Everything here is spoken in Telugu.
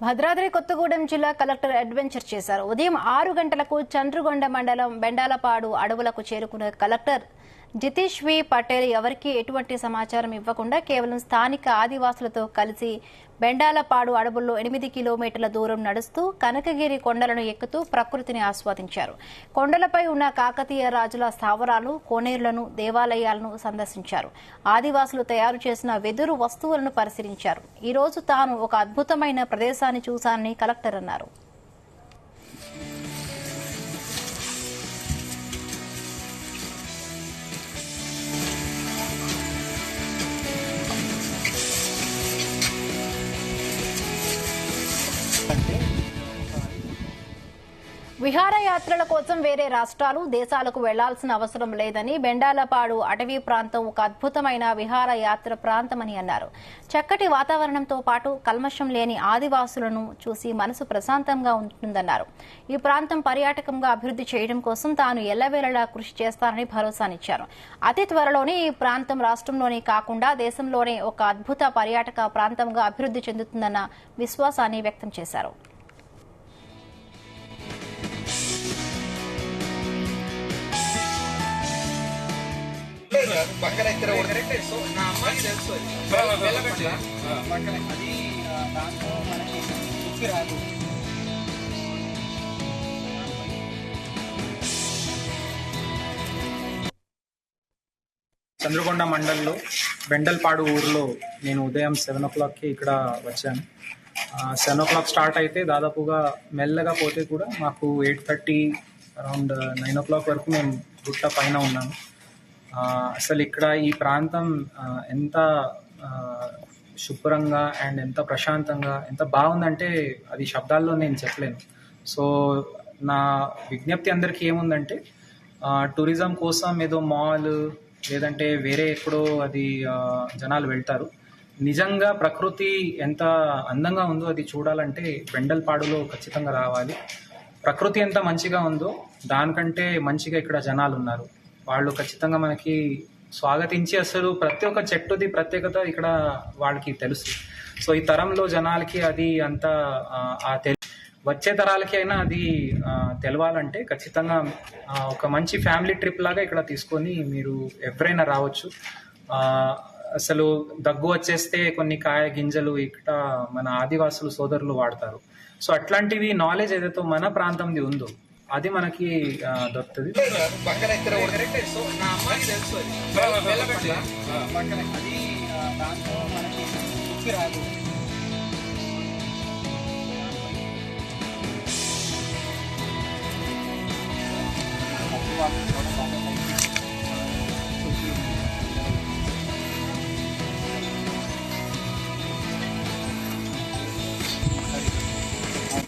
భద్రాద్రి కొత్తగూడెం జిల్లా కలెక్టర్ అడ్వెంచర్ చేశారు. ఉదయం 6 గంటలకు చంద్రుగొండ మండలం బెండాలపాడు అడవులకు చేరుకున్న కలెక్టర్ జితేష్ వి పటేల్ ఎవరికీ ఎటువంటి సమాచారం ఇవ్వకుండా కేవలం స్థానిక ఆదివాసులతో కలిసి బెండాలపాడు అడవుల్లో 8 కిలోమీటర్ల దూరం నడుస్తూ కనకగిరి కొండలను ఎక్కుతూ ప్రకృతిని ఆస్వాదించారు. కొండలపై ఉన్న కాకతీయ రాజుల స్థావరాలు, కోనేరులను, దేవాలయాలను సందర్శించారు. ఆదివాసులు తయారు చేసిన వెదురు వస్తువులను పరిశీలించారు. ఈ రోజు తాను ఒక అద్భుతమైన ప్రదేశాన్ని చూశానని కలెక్టర్ అన్నారు. విహారయాత్రల కోసం వేరే రాష్ట్రాలు, దేశాలకు వెళ్లాల్సిన అవసరం లేదని, బెండాలపాడు అటవీ ప్రాంతం ఒక అద్భుతమైన విహారయాత్ర ప్రాంతమని అన్నారు. చక్కటి వాతావరణంతో పాటు కల్మషం లేని ఆదివాసులను చూసి మనసు ప్రశాంతంగా ఉంటుందన్నారు. ఈ ప్రాంతం పర్యాటకంగా అభివృద్ధి చేయడం కోసం తాను ఎల్లవేళలా కృషి చేస్తానని భరోసానిచ్చారు. అతి త్వరలోనే ఈ ప్రాంతం రాష్ట్రంలోనే కాకుండా దేశంలోనే ఒక అద్భుత పర్యాటక ప్రాంతంగా అభివృద్ధి చెందుతుందన్న విశ్వాసాన్ని వ్యక్తం చేశారు. చంద్రగొండ మండల్లో బెండల్పాడు ఊర్లో నేను ఉదయం 7 o'clockకి ఇక్కడ వచ్చాను. 7 o'clock స్టార్ట్ అయితే దాదాపుగా మెల్లగా పోతే కూడా మాకు 8:30 అరౌండ్ 9 o'clock వరకు మేము గుట్ట పైన ఉన్నాము. అసలు ఇక్కడ ఈ ప్రాంతం ఎంత శుభ్రంగా అండ్ ఎంత ప్రశాంతంగా ఎంత బాగుందంటే అది శబ్దాల్లో నేను చెప్పలేను. సో నా విజ్ఞప్తి అందరికీ ఏముందంటే టూరిజం కోసం ఏదో మాల్ లేదంటే వేరే ఎక్కడో అది జనాలు వెళ్తారు. నిజంగా ప్రకృతి ఎంత అందంగా ఉందో అది చూడాలంటే బెండల్పాడులో ఖచ్చితంగా రావాలి. ప్రకృతి ఎంత మంచిగా ఉందో దానికంటే మంచిగా ఇక్కడ జనాలు ఉన్నారు. వాళ్ళు ఖచ్చితంగా మనకి స్వాగతించి అసలు ప్రతి ఒక్క చెట్టుది ప్రత్యేకత ఇక్కడ వాళ్ళకి తెలుసు. సో ఈ తరంలో జనాలకి అది అంత వచ్చే తరాలకి అయినా అది తెలవాలంటే ఖచ్చితంగా ఒక మంచి ఫ్యామిలీ ట్రిప్ లాగా ఇక్కడ తీసుకొని మీరు ఎవరైనా రావచ్చు. అసలు దగ్గు వచ్చేస్తే కొన్ని కాయ గింజలు ఇక్కడ మన ఆదివాసులు సోదరులు వాడతారు. సో అట్లాంటివి నాలెడ్జ్ ఏదైతే మన ప్రాంతంది ఉందో అది మనకి దొరుకుతుంది.